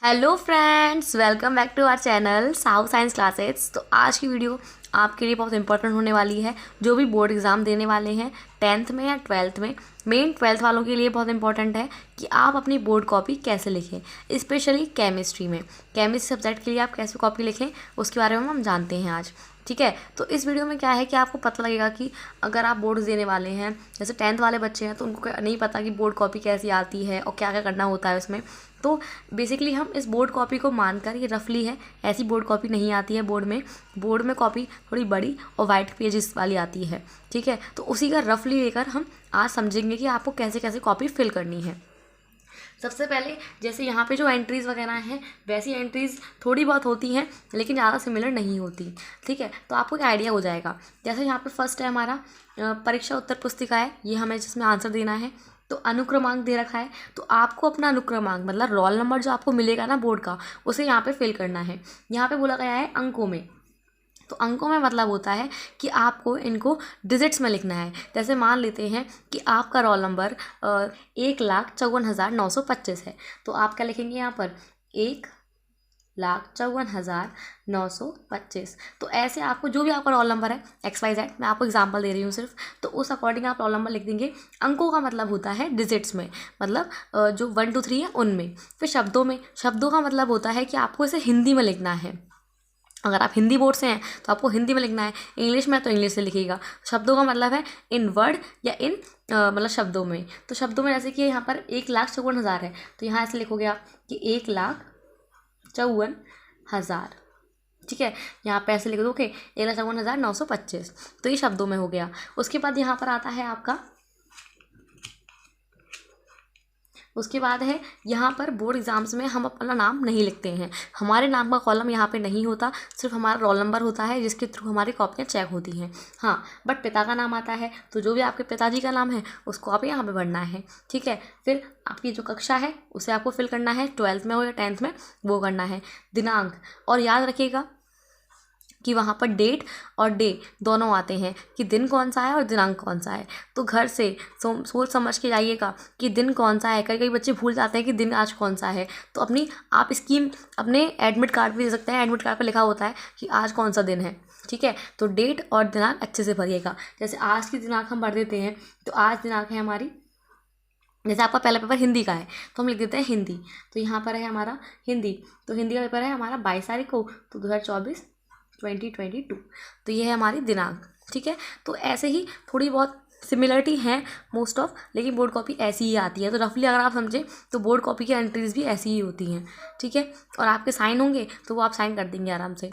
Hello friends, welcome back to our channel साउ science classes. तो आज की वीडियो आपके लिए बहुत इंपॉर्टेंट होने वाली है। जो भी बोर्ड एग्ज़ाम देने वाले हैं 10th में या 12th में, मेन 12th वालों के लिए बहुत इंपॉर्टेंट है कि आप अपनी बोर्ड कॉपी कैसे लिखें। स्पेशली केमिस्ट्री में, केमिस्ट्री सब्जेक्ट के लिए आप कैसे कॉपी लिखें उसके बारे में हम जानते हैं आज। ठीक है, तो इस वीडियो में क्या है कि आपको पता लगेगा कि अगर आप बोर्ड्स देने वाले हैं, जैसे 10th वाले बच्चे हैं तो उनको नहीं पता कि बोर्ड कॉपी कैसी आती है और क्या क्या करना होता है उसमें। तो बेसिकली हम इस बोर्ड कॉपी को मानकर, ये रफली है, ऐसी बोर्ड कॉपी नहीं आती है बोर्ड में कॉपी थोड़ी बड़ी और वाइट पेजेस वाली आती है। ठीक है, तो उसी का रफली लेकर हम आज समझेंगे कि आपको कैसे कैसे कॉपी फिल करनी है। सबसे पहले जैसे यहाँ पे जो एंट्रीज़ वगैरह हैं वैसी एंट्रीज़ थोड़ी बहुत होती हैं लेकिन ज़्यादा सिमिलर नहीं होती। ठीक है, तो आपको एक आइडिया हो जाएगा। जैसे यहाँ पे फर्स्ट है हमारा परीक्षा उत्तर पुस्तिका है, ये हमें जिसमें आंसर देना है। तो अनुक्रमांक दे रखा है, तो आपको अपना अनुक्रमांक मतलब रोल नंबर जो आपको मिलेगा ना बोर्ड का, उसे यहाँ पे फिल करना है। यहाँ पे बोला गया है अंकों में, तो अंकों में मतलब होता है कि आपको इनको डिजिट्स में लिखना है। जैसे मान लेते हैं कि आपका रोल नंबर 1,54,925 है, तो आप क्या लिखेंगे यहाँ पर 1,54,925। तो ऐसे आपको जो भी आपका रोल नंबर है XYZ, मैं आपको एग्जांपल दे रही हूँ सिर्फ, तो उस अकॉर्डिंग आप रोल नंबर लिख देंगे। अंकों का मतलब होता है डिजिट्स में, मतलब जो 1 2 3 है उनमें। फिर शब्दों का मतलब होता है कि आपको इसे हिंदी में लिखना है। अगर आप हिंदी बोर्ड से हैं तो आपको हिंदी में लिखना है, इंग्लिश में तो इंग्लिश से लिखिएगा। शब्दों का मतलब है इन वर्ड या इन मतलब शब्दों में। तो शब्दों में जैसे कि यहाँ पर 1,54,000 है, तो यहाँ ऐसे लिखोगे आप कि 1,54,000। ठीक है, यहाँ पे ऐसे लिख दोगे 1,54,925। तो ये शब्दों में हो गया। उसके बाद यहाँ पर आता है आपका, उसके बाद है यहाँ पर बोर्ड एग्ज़ाम्स में हम अपना नाम नहीं लिखते हैं। हमारे नाम का कॉलम यहाँ पे नहीं होता, सिर्फ हमारा रोल नंबर होता है जिसके थ्रू हमारी कॉपियाँ चेक होती हैं। हाँ, बट पिता का नाम आता है, तो जो भी आपके पिताजी का नाम है उसको आप यहाँ पे भरना है। ठीक है, फिर आपकी जो कक्षा है उसे आपको फिल करना है, 12th में हो या 10th में, वो करना है। दिनांक, और याद रखिएगा कि वहाँ पर डेट और डे दोनों आते हैं कि दिन कौन सा है और दिनांक कौन सा है। तो घर से सोच समझ के जाइएगा कि दिन कौन सा है। कई कई बच्चे भूल जाते हैं कि दिन आज कौन सा है, तो अपनी आप स्कीम अपने एडमिट कार्ड भी दे सकते हैं। एडमिट कार्ड पर लिखा होता है कि आज कौन सा दिन है। ठीक है, तो डेट और दिनांक अच्छे से भरिएगा। जैसे आज की दिनांक हम भर देते हैं, तो आज दिनांक है हमारी, जैसे आपका पहला पेपर हिंदी का है तो हम लिख देते हैं हिंदी, तो यहाँ पर है हमारा हिंदी। तो हिंदी का पेपर है हमारा 22 तारीख को, तो 2022। तो ये है हमारी दिनांक। ठीक है, तो ऐसे ही थोड़ी बहुत सिमिलरिटी है मोस्ट ऑफ, लेकिन बोर्ड कॉपी ऐसी ही आती है। तो रफली अगर आप समझें तो बोर्ड कॉपी की एंट्रीज भी ऐसी ही होती हैं। ठीक है, और आपके साइन होंगे तो वो आप साइन कर देंगे आराम से।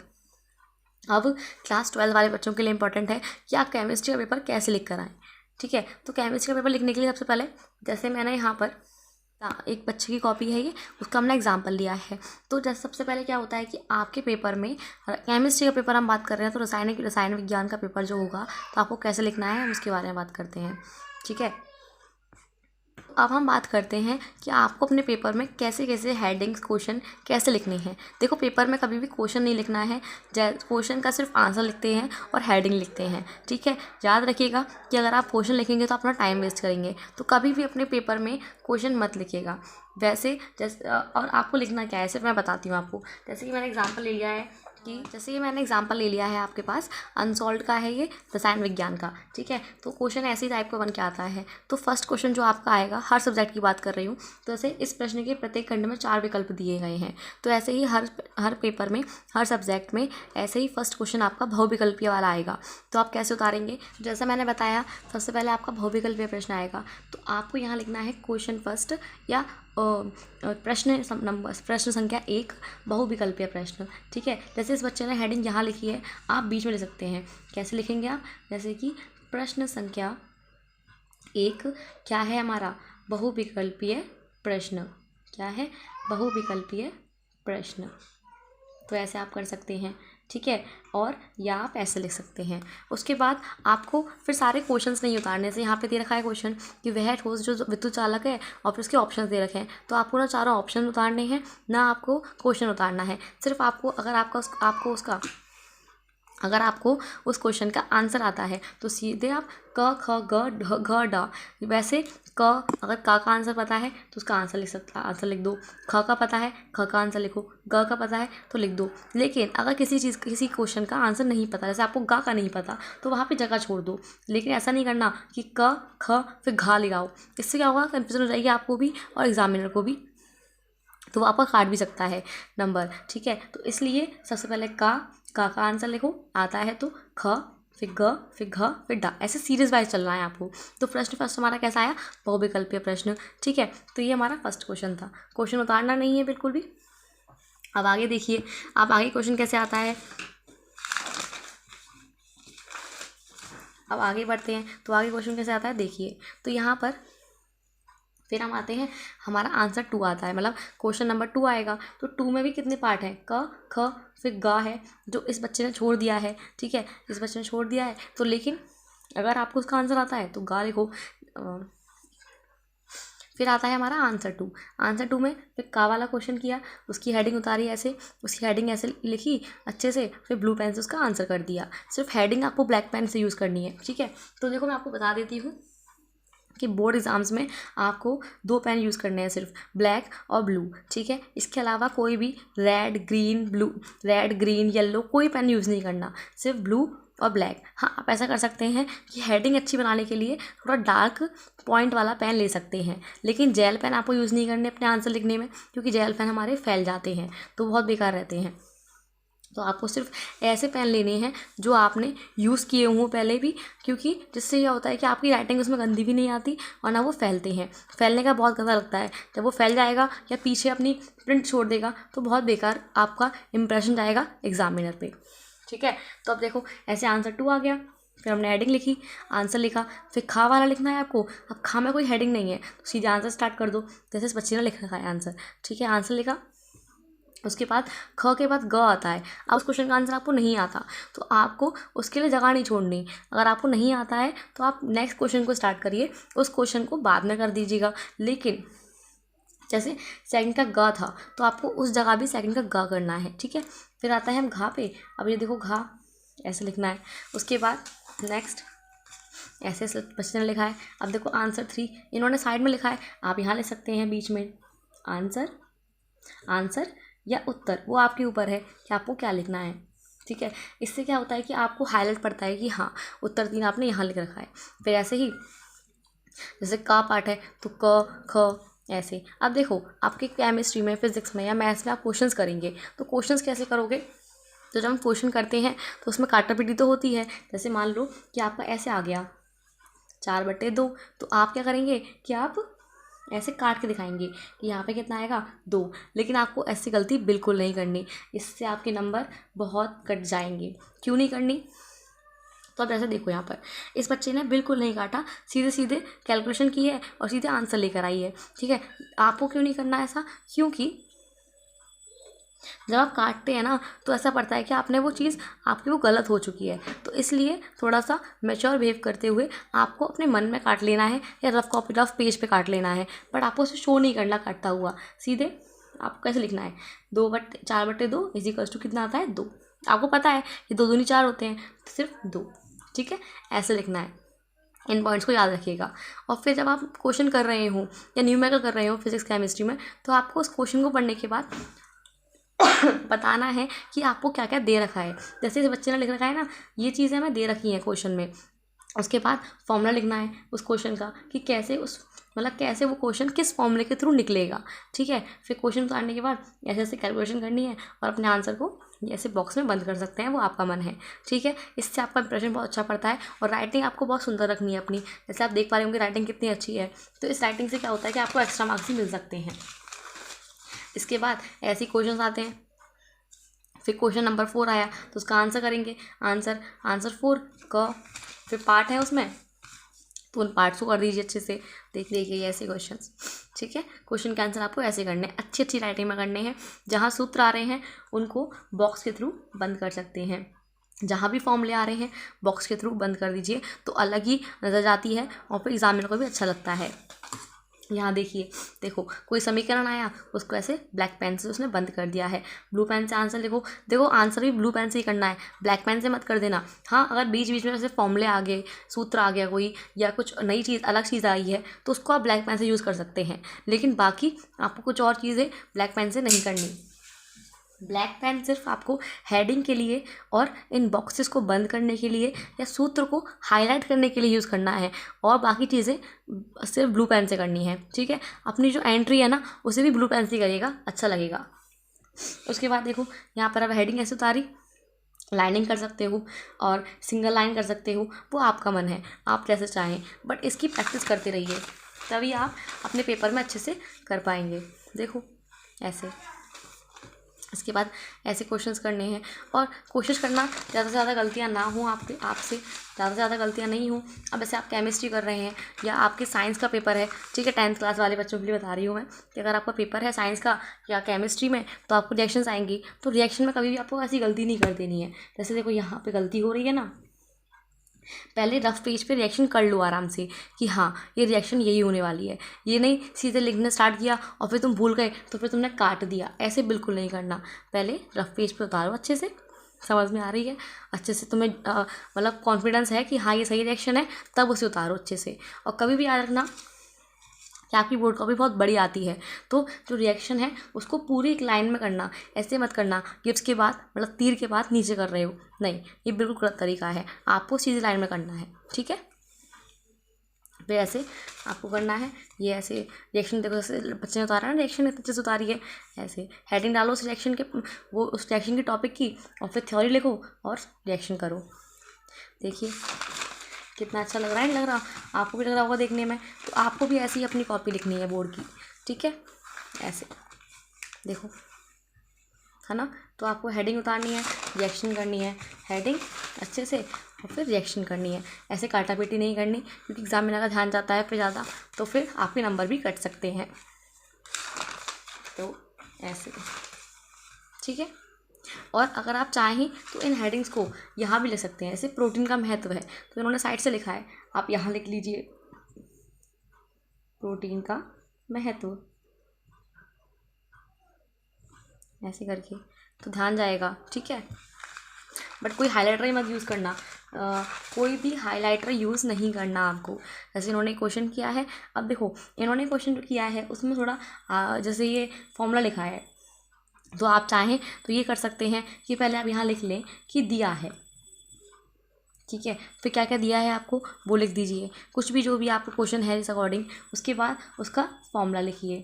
अब क्लास 12 वाले बच्चों के लिए इंपॉर्टेंट है कि आप केमिस्ट्री का पेपर कैसे लिख कर आएँ। ठीक है, तो केमिस्ट्री का पेपर लिखने के लिए सबसे पहले, जैसे मैंने यहाँ पर एक बच्चे की कॉपी है ये, उसका हमने एग्जाम्पल लिया है। तो जैसे सबसे पहले क्या होता है कि आपके पेपर में, केमिस्ट्री का पेपर हम बात कर रहे हैं, तो रसायन विज्ञान का पेपर जो होगा तो आपको कैसे लिखना है हम उसके बारे में बात करते हैं। ठीक है, अब हम बात करते हैं कि आपको अपने पेपर में कैसे कैसे हेडिंग्स, क्वेश्चन कैसे लिखने हैं। देखो, पेपर में कभी भी क्वेश्चन नहीं लिखना है, क्वेश्चन का सिर्फ आंसर लिखते हैं और हेडिंग लिखते हैं। ठीक है, याद रखिएगा कि अगर आप क्वेश्चन लिखेंगे तो अपना टाइम वेस्ट करेंगे, तो कभी भी अपने पेपर में क्वेश्चन मत लिखिएगा। वैसे जैसे और आपको लिखना क्या है सिर्फ मैं बताती हूँ आपको। जैसे कि मैंने एग्जाम्पल ले लिया है आपके पास अनसॉल्व का है ये रसायन विज्ञान का। ठीक है, तो क्वेश्चन ऐसे ही टाइप का बन के आता है। तो फर्स्ट क्वेश्चन जो आपका आएगा, हर सब्जेक्ट की बात कर रही हूँ, तो ऐसे इस प्रश्न के प्रत्येक खंड में 4 विकल्प दिए गए हैं। तो ऐसे ही हर पेपर में, हर सब्जेक्ट में ऐसे ही फर्स्ट क्वेश्चन आपका बहुविकल्पीय वाला आएगा। तो आप कैसे उतारेंगे, जैसा मैंने बताया, सबसे पहले आपका बहुविकल्पीय प्रश्न आएगा, तो आपको यहाँ लिखना है क्वेश्चन फर्स्ट या प्रश्न संख्या 1 बहुविकल्पीय प्रश्न। ठीक है, जैसे इस बच्चे ने हेडिंग यहाँ लिखी है, आप बीच में लिख सकते हैं। कैसे लिखेंगे आप, जैसे कि प्रश्न संख्या 1 क्या है हमारा, बहुविकल्पीय प्रश्न। क्या है, बहुविकल्पीय प्रश्न। तो ऐसे आप कर सकते हैं। ठीक है, और या आप ऐसे लिख सकते हैं। उसके बाद आपको फिर सारे क्वेश्चंस नहीं उतारने से, यहाँ पे दे रखा है क्वेश्चन कि वह ठोस जो विद्युत चालक है, और फिर उसके ऑप्शंस दे रखे हैं, तो आपको ना चारों ऑप्शन उतारने हैं, ना आपको क्वेश्चन उतारना है। सिर्फ आपको, अगर आपको उसका अगर आपको उस क्वेश्चन का आंसर आता है तो सीधे आप क ख ग ढ घ ड, वैसे क, अगर का आंसर पता है तो उसका आंसर लिख दो, ख का पता है ख का आंसर लिखो, ग का पता है तो लिख दो। लेकिन अगर किसी क्वेश्चन का आंसर नहीं पता, जैसे आपको गा का नहीं पता, तो वहाँ पे जगह छोड़ दो। लेकिन ऐसा नहीं करना कि क ख फिर घा लगाओ, इससे क्या होगा, कन्फ्यूजन हो जाएगी आपको भी और एग्जामिनर को भी, तो वो आपका काट भी सकता है नंबर। ठीक है, तो इसलिए सबसे पहले का आंसर लिखो, आता है तो ख, फिर ग, फिर घ, फिर डा, ऐसे सीरीज वाइज चलना है आपको। तो प्रश्न फर्स्ट हमारा कैसा आया, बहुविकल्पीय प्रश्न। ठीक है, तो ये हमारा फर्स्ट क्वेश्चन था। क्वेश्चन उतारना नहीं है बिल्कुल भी। अब आगे देखिए, अब आगे क्वेश्चन कैसे आता है। अब आगे बढ़ते हैं, तो आगे क्वेश्चन कैसे आता है देखिए। तो यहाँ पर फिर हम आते हैं, हमारा आंसर 2 आता है, मतलब क्वेश्चन नंबर 2 आएगा। तो 2 में भी कितने पार्ट हैं, क ख फिर गा है, जो इस बच्चे ने छोड़ दिया है। ठीक है, इस बच्चे ने छोड़ दिया है, तो लेकिन अगर आपको उसका आंसर आता है तो गा लिखो। फिर आता है हमारा आंसर 2। आंसर 2 में फिर का वाला क्वेश्चन किया, उसकी हेडिंग उतारी ऐसे, उसकी हेडिंग ऐसे लिखी अच्छे से, फिर ब्लू पेन से उसका आंसर कर दिया। सिर्फ हेडिंग आपको ब्लैक पेन से यूज़ करनी है। ठीक है, तो देखो मैं आपको बता देती हूँ कि बोर्ड एग्ज़ाम्स में आपको 2 पेन यूज़ करने हैं, सिर्फ ब्लैक और ब्लू। ठीक है, इसके अलावा कोई भी रेड ग्रीन येलो कोई पेन यूज़ नहीं करना, सिर्फ ब्लू और ब्लैक। हाँ, आप ऐसा कर सकते हैं कि हेडिंग अच्छी बनाने के लिए थोड़ा डार्क पॉइंट वाला पेन ले सकते हैं, लेकिन जेल पेन आपको यूज़ नहीं करने अपने आंसर लिखने में, क्योंकि जेल पेन हमारे फैल जाते हैं तो बहुत बेकार रहते हैं। तो आपको सिर्फ ऐसे पेन लेने हैं जो आपने यूज़ किए हों पहले भी, क्योंकि जिससे यह होता है कि आपकी राइटिंग उसमें गंदी भी नहीं आती और ना वो फैलते हैं। फैलने का बहुत गंदा लगता है, जब वो फैल जाएगा या पीछे अपनी प्रिंट छोड़ देगा तो बहुत बेकार आपका इंप्रेशन जाएगा एग्जामिनर पे। ठीक है, तो अब देखो ऐसे आंसर 2 आ गया, फिर हमने हेडिंग लिखी, आंसर लिखा, फिर खा वाला लिखना है आपको। अब खा में कोई हेडिंग नहीं है तो सीधे आंसर स्टार्ट कर दो, जैसे इस बच्चे ने लिख रखा है आंसर। ठीक है, आंसर लिखा, उसके बाद ख के बाद ग आता है। अब उस क्वेश्चन का आंसर आपको नहीं आता तो आपको उसके लिए जगह नहीं छोड़नी। अगर आपको नहीं आता है तो आप नेक्स्ट क्वेश्चन को स्टार्ट करिए, उस क्वेश्चन को बाद में कर दीजिएगा। लेकिन जैसे सेकंड का ग था तो आपको उस जगह भी सेकंड का ग करना है। ठीक है, फिर आता है हम घा पे। अब ये देखो घा ऐसे लिखना है, उसके बाद नेक्स्ट ऐसे बच्चे ने लिखा है। अब देखो आंसर 3 इन्होंने साइड में लिखा है, आप यहाँ लिख सकते हैं बीच में आंसर या उत्तर, वो आपके ऊपर है कि आपको क्या लिखना है। ठीक है, इससे क्या होता है कि आपको हाईलाइट पड़ता है कि हाँ उत्तर 3 आपने यहाँ लिख रखा है। फिर ऐसे ही जैसे का पार्ट है तो क ख ऐसे। अब देखो आपके केमिस्ट्री में, फिजिक्स में या मैथ्स में आप क्वेश्चंस करेंगे तो क्वेश्चंस कैसे करोगे, तो जब हम क्वेश्चन करते हैं तो उसमें काटापीटी तो होती है। जैसे मान लो कि आपका ऐसे आ गया 4/2, तो आप क्या करेंगे कि आप ऐसे काट के दिखाएंगे कि यहाँ पे कितना आएगा 2। लेकिन आपको ऐसी गलती बिल्कुल नहीं करनी, इससे आपके नंबर बहुत कट जाएंगे। क्यों नहीं करनी, तो अब ऐसे देखो, यहाँ पर इस बच्चे ने बिल्कुल नहीं काटा, सीधे सीधे कैलकुलेशन की है और सीधे आंसर लेकर आई है। ठीक है, आपको क्यों नहीं करना ऐसा, क्योंकि जब आप काटते हैं ना तो ऐसा पड़ता है कि आपने वो चीज़ आपकी वो गलत हो चुकी है, तो इसलिए थोड़ा सा मैच्योर बिहेव करते हुए आपको अपने मन में काट लेना है या रफ पेज पे काट लेना है, बट आपको उसे शो नहीं करना काटता हुआ। सीधे आपको कैसे लिखना है, 4/2 इजिकल्स टू कितना आता है 2। आपको पता है कि 2 दूनी 4 होते हैं, तो सिर्फ 2। ठीक है, ऐसे लिखना है, इन पॉइंट्स को याद रखिएगा। और फिर जब आप क्वेश्चन कर रहे हो या न्यूमेरिकल कर रहे हो फिजिक्स केमिस्ट्री में, तो आपको उस क्वेश्चन को पढ़ने के बाद बताना है कि आपको क्या क्या दे रखा है। जैसे इस बच्चे ने लिख रखा है ना, ये चीज़ें हमें दे रखी हैं क्वेश्चन में, उसके बाद फॉर्मूला लिखना है उस क्वेश्चन का कि कैसे कैसे वो क्वेश्चन किस फॉर्मूले के थ्रू निकलेगा। ठीक है, फिर क्वेश्चन उतारने के बाद ऐसे ऐसे कैलकुलेशन करनी है और अपने आंसर को ऐसे बॉक्स में बंद कर सकते हैं, वो आपका मन है। ठीक है, इससे आपका इंप्रेशन बहुत अच्छा पड़ता है और राइटिंग आपको बहुत सुंदर रखनी है अपनी। जैसे आप देख पा रहे होंगे राइटिंग कितनी अच्छी है, तो इस राइटिंग से क्या होता है कि आपको एक्स्ट्रा मार्क्स भी मिल सकते हैं। इसके बाद ऐसे क्वेश्चन आते हैं। फिर क्वेश्चन नंबर 4 आया तो उसका आंसर करेंगे, आंसर 4 का फिर पार्ट है उसमें, तो उन पार्ट्स को कर दीजिए अच्छे से। देखिए ऐसे क्वेश्चंस। ठीक है, क्वेश्चन के आंसर आपको ऐसे करने हैं, अच्छी राइटिंग में करने हैं। जहाँ सूत्र आ रहे हैं उनको बॉक्स के थ्रू बंद कर सकते हैं, जहाँ भी फॉर्मूले आ रहे हैं बॉक्स के थ्रू बंद कर दीजिए, तो अलग ही नज़र आती है और फिर एग्जामिनर को भी अच्छा लगता है। यहाँ देखिए, देखो कोई समीकरण आया, उसको ऐसे ब्लैक पेन से उसने बंद कर दिया है। ब्लू पेन से आंसर लिखो, देखो आंसर भी ब्लू पेन से ही करना है, ब्लैक पेन से मत कर देना। हाँ, अगर बीच बीच में ऐसे फॉर्मूले आ गए, सूत्र आ गया कोई, या कुछ नई चीज़ अलग चीज़ आई है, तो उसको आप ब्लैक पेन से यूज़ कर सकते हैं, लेकिन बाकी आपको कुछ और चीज़ें ब्लैक पेन से नहीं करनी। ब्लैक पेन सिर्फ आपको हेडिंग के लिए और इन बॉक्सेस को बंद करने के लिए या सूत्र को हाईलाइट करने के लिए यूज़ करना है, और बाकी चीज़ें सिर्फ ब्लू पेन से करनी है। ठीक है, अपनी जो एंट्री है ना, उसे भी ब्लू पेन से करिएगा, अच्छा लगेगा। उसके बाद देखो, यहाँ पर अब हेडिंग ऐसे उतारी, लाइनिंग कर सकते हो और सिंगल लाइन कर सकते हो, वो आपका मन है, आप जैसे चाहें, बट इसकी प्रैक्टिस करते रहिए, तभी आप अपने पेपर में अच्छे से कर पाएंगे। देखो ऐसे, इसके बाद ऐसे क्वेश्चंस करने हैं, और कोशिश करना ज़्यादा से ज़्यादा गलतियाँ ना हो आपसे ज़्यादा से ज़्यादा गलतियाँ नहीं हो। अब ऐसे आप केमिस्ट्री कर रहे हैं या आपके साइंस का पेपर है, ठीक है, 10th क्लास वाले बच्चों के लिए बता रही हूँ मैं कि अगर आपका पेपर है साइंस का या केमिस्ट्री में, तो आपको रिएक्शंस आएंगी, तो रिएक्शन में कभी भी आपको ऐसी गलती नहीं कर देनी है। जैसे देखो यहाँ पर गलती हो रही है ना, पहले रफ पेज पे रिएक्शन कर लो आराम से कि हाँ ये रिएक्शन यही होने वाली है, ये नहीं सीधे लिखना स्टार्ट किया और फिर तुम भूल गए तो फिर तुमने काट दिया, ऐसे बिल्कुल नहीं करना। पहले रफ पेज पे उतारो, अच्छे से समझ में आ रही है, अच्छे से तुम्हें मतलब कॉन्फिडेंस है कि हाँ ये सही रिएक्शन है, तब उसे उतारो अच्छे से। और कभी भी याद रखना कि आपकी बोर्ड कॉपी बहुत बड़ी आती है, तो जो रिएक्शन है उसको पूरी एक लाइन में करना, ऐसे मत करना कि उसके बाद मतलब तीर के बाद नीचे कर रहे हो, नहीं, ये बिल्कुल गलत तरीका है, आपको सीधी लाइन में करना है। ठीक है, फिर ऐसे आपको करना है, ये ऐसे रिएक्शन देखो, जैसे बच्चे ने उतारा ना रिएक्शन, इतने अच्छे से उतारी है, ऐसे हेडिंग डालो उस रिएक्शन के, वो उस रिएक्शन के टॉपिक की, और फिर थ्योरी लिखो और रिएक्शन करो। देखिए कितना अच्छा लग रहा है, नहीं लग रहा? आपको भी लग रहा होगा देखने में। तो आपको भी ऐसी ही अपनी कॉपी लिखनी है बोर्ड की, ठीक है, ऐसे देखो, है ना। तो आपको हेडिंग उतारनी है, रिएक्शन करनी है, हेडिंग अच्छे से और फिर रिएक्शन करनी है, ऐसे काटा पीटी नहीं करनी, क्योंकि एग्जामिनर का ध्यान जाता है फिर ज़्यादा, तो फिर आपके नंबर भी कट सकते हैं। तो ऐसे, ठीक है। और अगर आप चाहें तो इन हेडिंग्स को यहाँ भी लिख सकते हैं, जैसे प्रोटीन का महत्व है तो इन्होंने साइड से लिखा है, आप यहाँ लिख लीजिए प्रोटीन का महत्व, ऐसे करके, तो ध्यान जाएगा। ठीक है, बट कोई हाइलाइटर ही मत यूज़ करना, कोई भी हाइलाइटर यूज़ नहीं करना आपको। जैसे इन्होंने क्वेश्चन किया है, अब देखो इन्होंने क्वेश्चन जो किया है उसमें थोड़ा जैसे ये फॉर्मूला लिखा है, तो आप चाहें तो ये कर सकते हैं कि पहले आप यहाँ लिख लें कि दिया है, ठीक है, फिर क्या क्या दिया है आपको वो लिख दीजिए, कुछ भी जो भी आपका क्वेश्चन है इस अकॉर्डिंग, उसके बाद उसका फॉर्मूला लिखिए।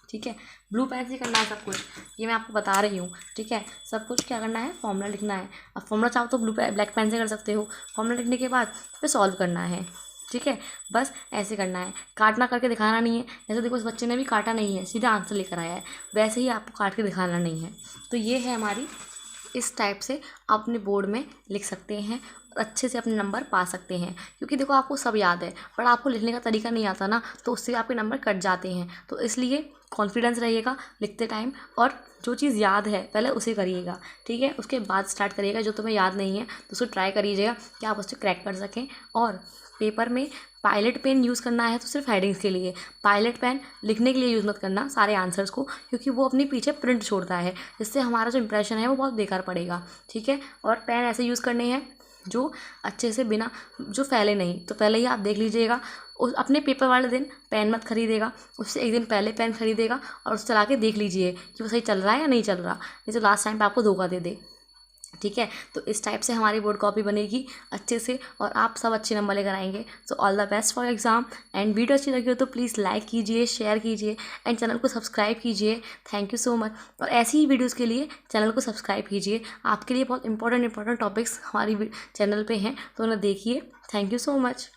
ठीक है, ब्लू पेन से करना है सब कुछ, ये मैं आपको बता रही हूँ। ठीक है, सब कुछ क्या करना है, फॉर्मूला लिखना है। अब फॉर्मूला चाहो तो ब्लैक पेन से कर सकते हो, फॉर्मूला लिखने के बाद फिर सॉल्व करना है। ठीक है, बस ऐसे करना है, काटना करके दिखाना नहीं है। जैसे देखो इस बच्चे ने भी काटा नहीं है, सीधा आंसर लेकर आया है, वैसे ही आपको काट के दिखाना नहीं है। तो ये है हमारी, इस टाइप से आप अपने बोर्ड में लिख सकते हैं और अच्छे से अपने नंबर पा सकते हैं। क्योंकि देखो आपको सब याद है, पर आपको लिखने का तरीका नहीं आता ना, तो उससे आपके नंबर कट जाते हैं। तो इसलिए कॉन्फिडेंस रहिएगा लिखते टाइम, और जो चीज़ याद है पहले उसे करिएगा, ठीक है, उसके बाद स्टार्ट करिएगा। जो तुम्हें याद नहीं है तो उसको ट्राई करिएगा कि आप उससे क्रैक कर सकें। और पेपर में पायलट पेन यूज़ करना है तो सिर्फ हेडिंग्स के लिए, पायलट पेन लिखने के लिए यूज़ मत करना सारे आंसर्स को, क्योंकि वो अपने पीछे प्रिंट छोड़ता है, जिससे हमारा जो इंप्रेशन है वो बहुत बेकार पड़ेगा। ठीक है, और पेन ऐसे यूज़ करने हैं जो अच्छे से बिना, जो फैले नहीं। तो पहले ही आप देख लीजिएगा, उस अपने पेपर वाले दिन पेन मत खरीदेगा, उससे एक दिन पहले पेन खरीदेगा और उसे चला के देख लीजिए कि वो सही चल रहा है या नहीं चल रहा, नहीं तो लास्ट टाइम पे आपको धोखा दे दे। ठीक है, तो इस टाइप से हमारी बोर्ड कॉपी बनेगी अच्छे से, और आप सब अच्छे नंबर लेकर आएंगे। So all the best for exam. And video अच्छी लगी हो तो प्लीज़ लाइक कीजिए, शेयर कीजिए एंड चैनल को सब्सक्राइब कीजिए। Thank you so much. और ऐसी ही वीडियोज़ के लिए चैनल को सब्सक्राइब कीजिए, आपके लिए बहुत इंपॉर्टेंट टॉपिक्स हमारी चैनल पर हैं, तो उन्हें देखिए। Thank you so much.